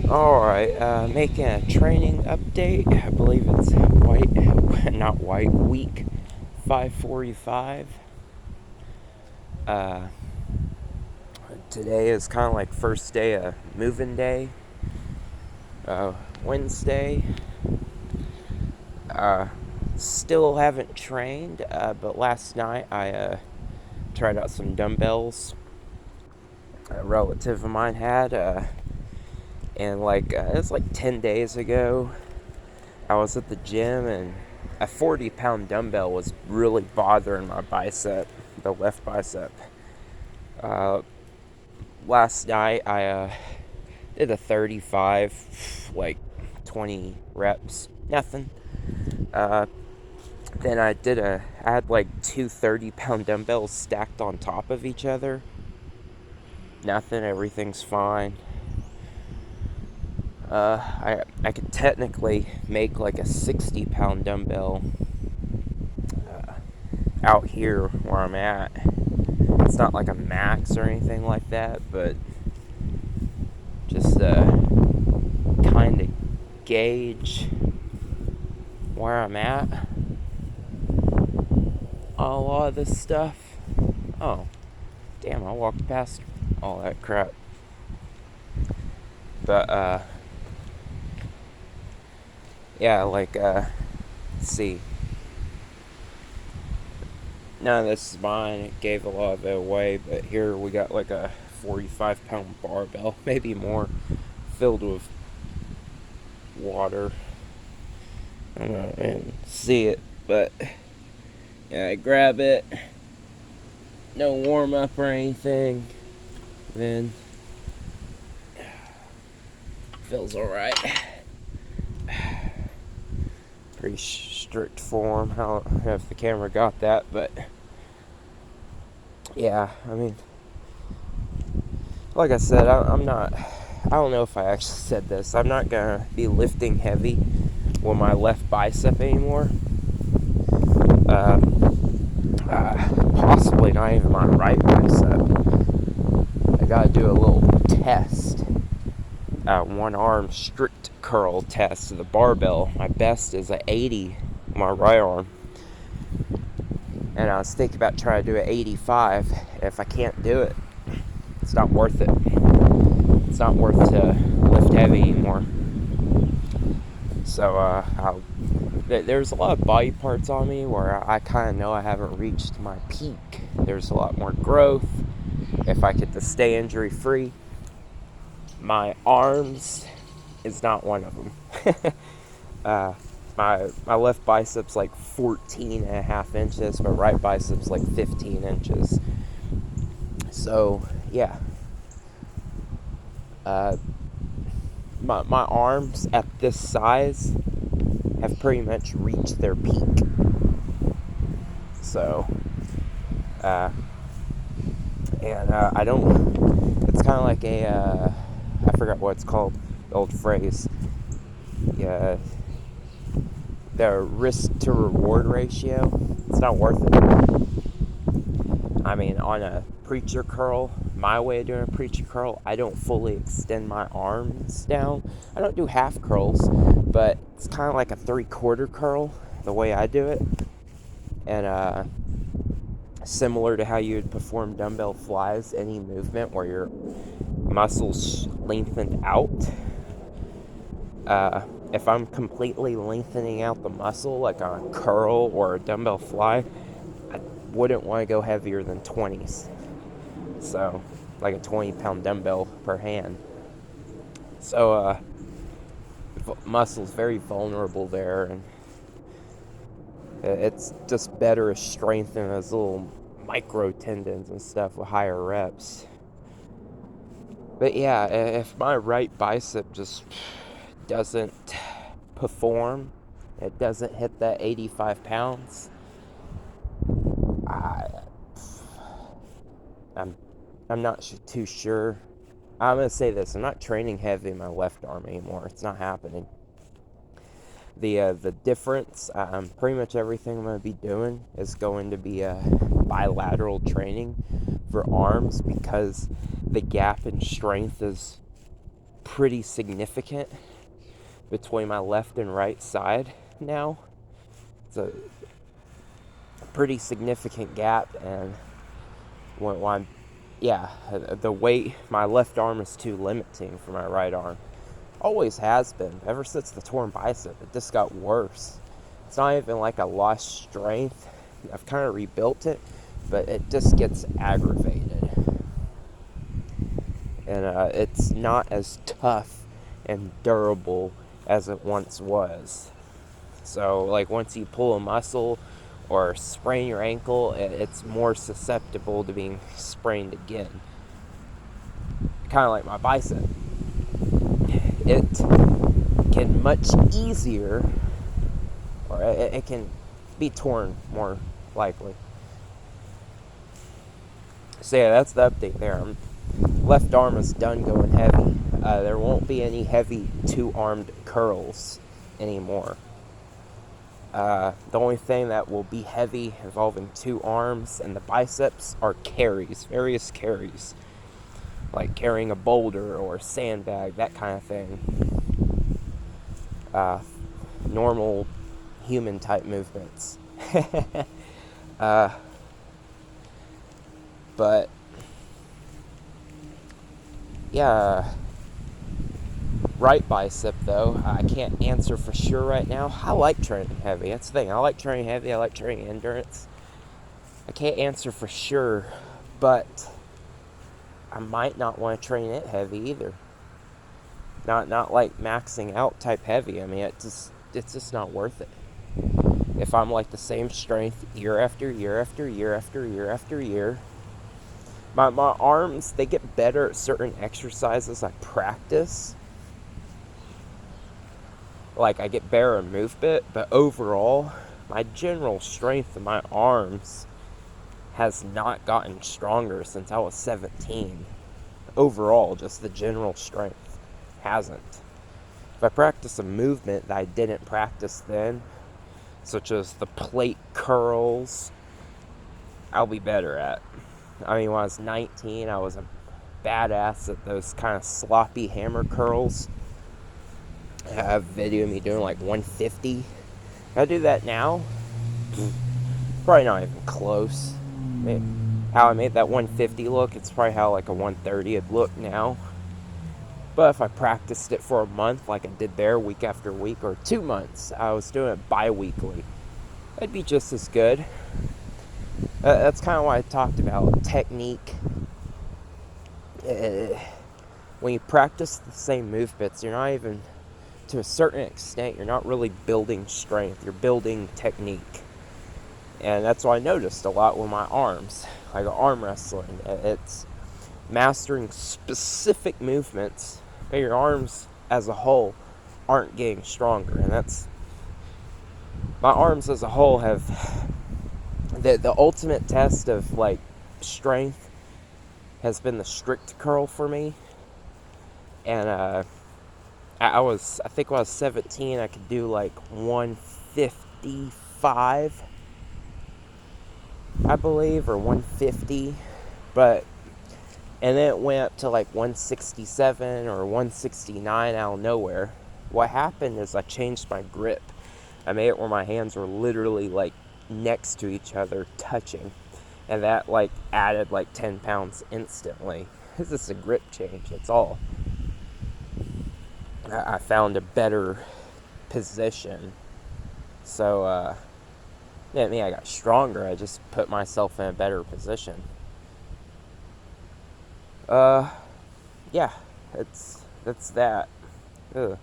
Alright, making a training update. I believe it's not white, week 545. Uh, Today is kind of like first day of moving day. Uh, Wednesday. Uh, Still haven't trained, but last night I tried out some dumbbells a relative of mine had. And it's like 10 days ago. I was at the gym and a 40-pound dumbbell was really bothering my bicep, the left bicep. Uh, Last night I did a 35, like 20 reps, nothing. Uh, then I had like two 30-pound dumbbells stacked on top of each other. Nothing, everything's fine. I could technically make like a 60-pound dumbbell out here where I'm at. It's not like a max or anything like that, but just kind of gauge where I'm at on a lot of this stuff. Oh, damn, I walked past all that crap. But, yeah, let's see. None of this is mine. It gave a lot of it away, but here we got like a 45-pound barbell, maybe more, filled with water. I don't know, and see it, but yeah, I grab it. No warm up or anything. Then feels alright. Pretty strict form. I don't know if the camera got that, but yeah, I mean, like I said, I'm not. I don't know if I actually said this. I'm not gonna be lifting heavy with my left bicep anymore. Uh, Possibly not even my right bicep. I gotta do a little test. One arm strict curl test of the barbell. My best is a 80 on my right arm. And I was thinking about trying to do an 85. If I can't do it, it's not worth it. It's not worth to lift heavy anymore. So there's a lot of body parts on me where I kind of know I haven't reached my peak. There's a lot more growth. If I get to stay injury free, my arms is not one of them. My left bicep's like 14 and a half inches. My right bicep's like 15 inches. So, yeah. My arms at this size have pretty much reached their peak. So, I don't, it's kind of like I forgot what it's called, the old phrase. Yeah, the risk to reward ratio, it's not worth it. I mean, on a preacher curl, my way of doing a preacher curl, I don't fully extend my arms down. I don't do half curls, but it's kind of like a 3/4 curl, the way I do it. And similar to how you would perform dumbbell flies, any movement where your muscles lengthened out. If I'm completely lengthening out the muscle, like on a curl or a dumbbell fly, I wouldn't want to go heavier than 20s. So, like a 20-pound dumbbell per hand. So, muscle's very vulnerable there, and it's just better to strengthen those little micro tendons and stuff with higher reps. But yeah, if my right bicep just doesn't perform, it doesn't hit that 85 pounds, I'm not too sure. I'm going to say this, I'm not training heavy in my left arm anymore. It's not happening. The difference, pretty much everything I'm going to be doing is going to be bilateral training for arms, because the gap in strength is pretty significant between my left and right side now. It's a pretty significant gap, and when I'm, yeah, the weight, my left arm is too limiting for my right arm. Always has been. Ever since the torn bicep, it just got worse. It's not even like I lost strength. I've kind of rebuilt it, but it just gets aggravated. And it's not as tough and durable as it once was. So, like, once you pull a muscle or sprain your ankle, it's more susceptible to being sprained again. Kind of like my bicep. It can much easier, or it can be torn more likely. So yeah, that's the update there. Left arm is done going heavy. There won't be any heavy two-armed curls anymore. The only thing that will be heavy involving two arms and the biceps are carries, various carries, like carrying a boulder or a sandbag, that kind of thing. Normal human type movements. But yeah, right bicep though, I can't answer for sure right now. I like training heavy. That's the thing. I like training heavy. I like training endurance. I can't answer for sure, but I might not want to train it heavy either. Not like maxing out type heavy. I mean, it's just not worth it. If I'm like the same strength year after year after year after year after year, my arms, they get better at certain exercises I practice. Like, I get better in movement, but overall, my general strength of my arms has not gotten stronger since I was 17. Overall, just the general strength hasn't. If I practice a movement that I didn't practice then, such as the plate curls, I'll be better at. I mean, when I was 19, I was a badass at those kind of sloppy hammer curls. I have a video of me doing like 150. If I do that now, probably not even close. I mean, how I made that 150 look, it's probably how like a 130 would look now. But if I practiced it for a month, like I did there, week after week, or 2 months, I was doing it bi-weekly, it'd be just as good. That's kind of why I talked about technique. When you practice the same movements, you're not even, to a certain extent, you're not really building strength. You're building technique. And that's what I noticed a lot with my arms. Like arm wrestling. It's mastering specific movements, but your arms as a whole aren't getting stronger. And that's, my arms as a whole have, the ultimate test of like strength has been the strict curl for me. And I think when I was 17, I could do like 155, I believe, or 150, and then it went up to like 167 or 169 out of nowhere. What happened is I changed my grip. I made it where my hands were literally like next to each other, touching, and that like added like 10 pounds instantly. It's just a grip change, that's all. I found a better position. So, yeah, I got stronger. I just put myself in a better position. Yeah, it's that. Ugh.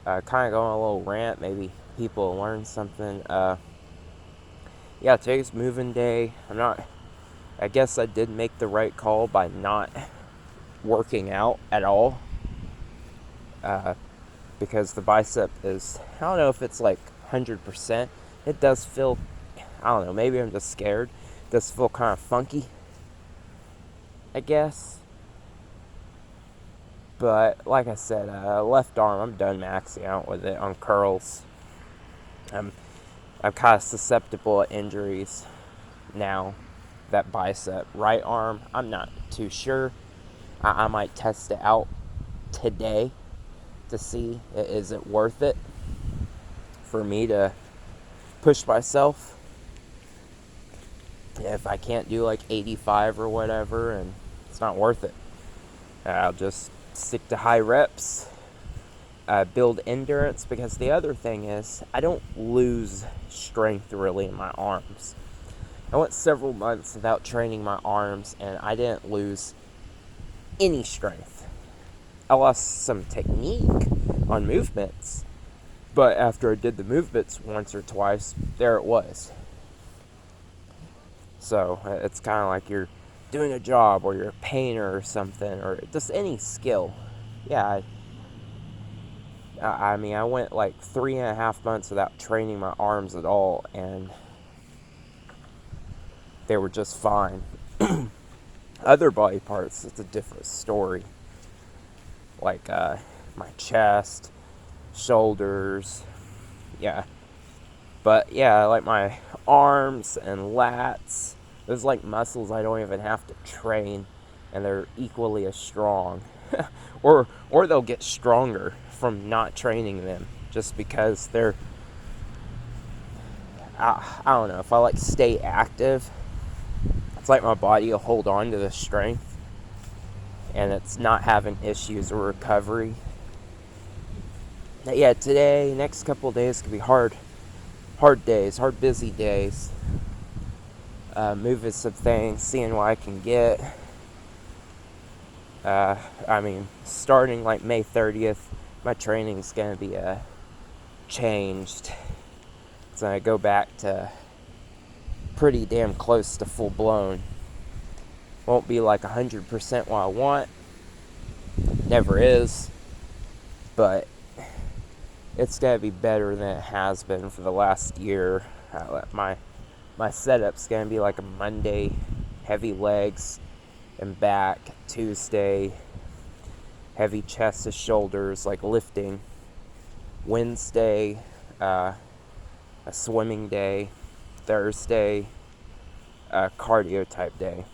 Kind of going on a little rant. Maybe people will learn something. Yeah, today's moving day. I guess I did make the right call by not working out at all. Because the bicep is, I don't know if it's like 100%. It does feel, I don't know, maybe I'm just scared. It does feel kind of funky, I guess. But like I said, left arm, I'm done maxing out with it on curls. I'm kind of susceptible to injuries now. That bicep. Right arm, I'm not too sure. I might test it out today to see, is it worth it for me to push myself if I can't do like 85 or whatever, and it's not worth it. I'll just stick to high reps, build endurance, because the other thing is I don't lose strength really in my arms. I went several months without training my arms, and I didn't lose any strength. I lost some technique on movements, but after I did the movements once or twice, there it was. So it's kind of like you're doing a job, or you're a painter or something, or just any skill. Yeah, I mean, I went like 3.5 months without training my arms at all, and they were just fine. Other body parts, it's a different story. Like my chest, shoulders, yeah. But yeah, like my arms and lats, those like muscles I don't even have to train, and they're equally as strong. or they'll get stronger from not training them, just because they're, I don't know, if I like stay active, it's like my body will hold on to the strength, and it's not having issues or recovery. But yeah, today, next couple of days could be hard days, hard busy days. Moving some things, seeing what I can get. I mean, starting like May 30th, my training's gonna be changed. It's gonna go back to pretty damn close to full blown. Won't be like 100% what I want. Never is. But it's gonna be better than it has been for the last year. My setup's gonna be like a Monday, heavy legs and back. Tuesday, heavy chest to shoulders, like lifting. Wednesday, a swimming day. Thursday, a cardio type day.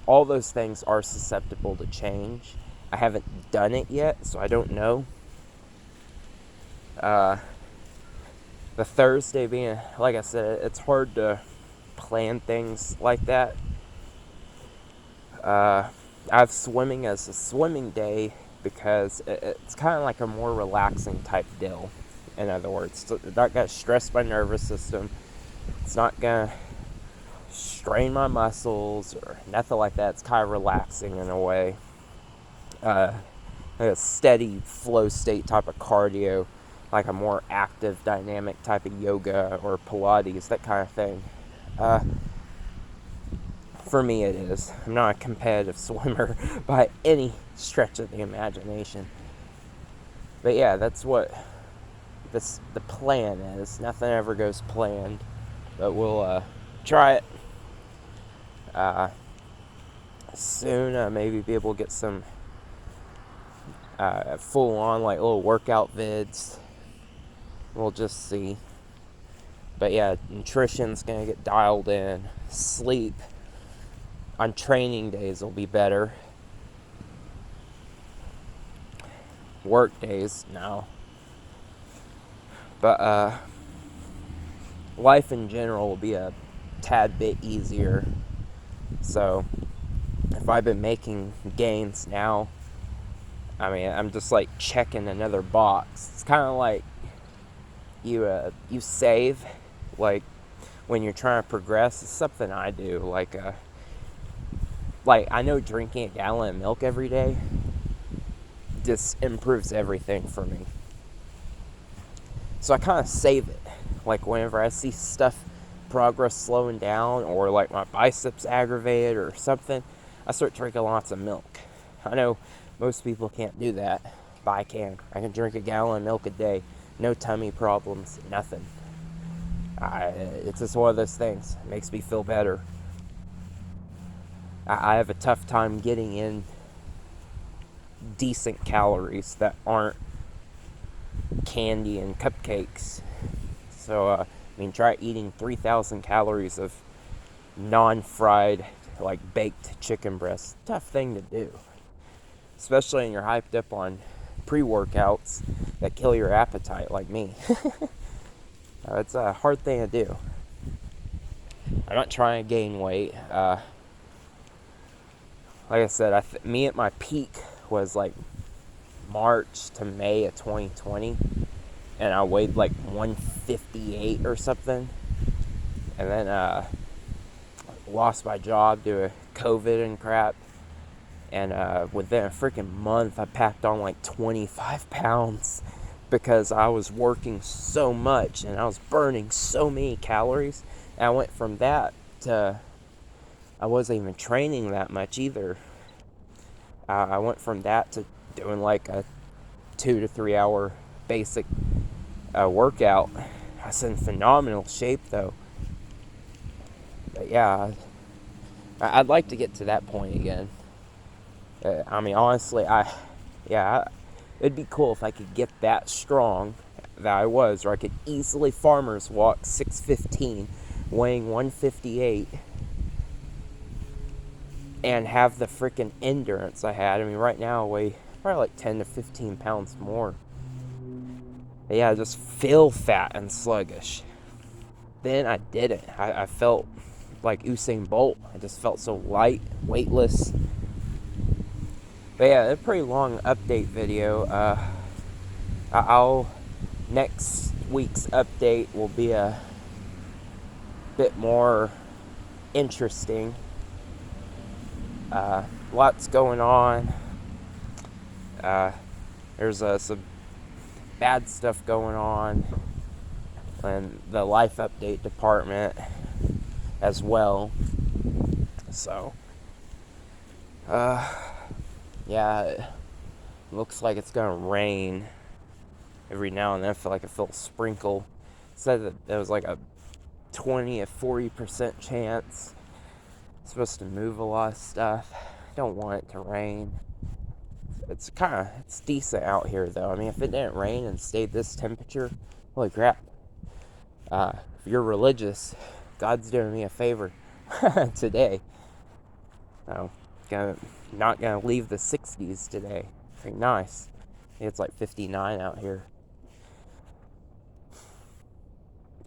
All those things are susceptible to change. I haven't done it yet, so I don't know. The Thursday being, like I said, it's hard to plan things like that. I have swimming as a swimming day because it's kind of like a more relaxing type deal. In other words, it's not going to stress my nervous system. It's not going to strain my muscles or nothing like that. It's kind of relaxing in a way. Like a steady flow state type of cardio, like a more active, dynamic type of yoga or Pilates, that kind of thing. For me it is. I'm not a competitive swimmer by any stretch of the imagination. But yeah, that's what the plan is. Nothing ever goes planned, but we'll try it. Soon, maybe be able to get some full on like little workout vids. We'll just see. But yeah, nutrition's gonna get dialed in. Sleep on training days will be better. Work days, no. But life in general will be a tad bit easier. So if I've been making gains now, I mean, I'm just like checking another box. It's kind of like you save, like when you're trying to progress. It's something I do. Like I know drinking a gallon of milk every day just improves everything for me. So I kind of save it. Like whenever I see progress slowing down, or like my biceps aggravated or something, I start drinking lots of milk. I know most people can't do that, but I can. I can drink a gallon of milk a day. No tummy problems, nothing. It's just one of those things. It makes me feel better. I have a tough time getting in decent calories that aren't candy and cupcakes. So, I mean, try eating 3,000 calories of non-fried, like baked chicken breast. Tough thing to do. Especially when you're hyped up on pre-workouts that kill your appetite, like me. It's a hard thing to do. I'm not trying to gain weight. Like I said, me at my peak was like March to May of 2020, and I weighed like 158 or something, and then lost my job due to COVID and crap, and within a freaking month I packed on like 25 pounds because I was working so much and I was burning so many calories, and I went from that to I wasn't even training that much either. I went from that to doing like a 2 to 3 hour basic workout. I was in phenomenal shape though. But yeah, I'd like to get to that point again. I mean, honestly, it'd be cool if I could get that strong that I was, or I could easily farmer's walk 615, weighing 158, and have the freaking endurance I had. I mean, right now I weigh probably like 10 to 15 pounds more. But yeah, I just feel fat and sluggish. Then I didn't. I felt like Usain Bolt. I just felt so light, weightless. But yeah, a pretty long update video. Next week's update will be a bit more interesting. Lots going on. There's some bad stuff going on in the life update department as well. So, yeah, it looks like it's gonna rain every now and then. I feel like I feel a sprinkle. It said that there was like a 20 to 40% chance. It's supposed to move a lot of stuff. Don't want it to rain. It's decent out here though. I mean, if it didn't rain and stayed this temperature, holy crap. If you're religious, God's doing me a favor today. No, not gonna leave the 60s today. Pretty nice. It's like 59 out here.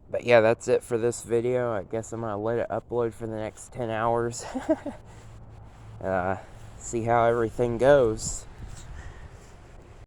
But yeah, that's it for this video. I guess I'm gonna let it upload for the next 10 hours. See how everything goes.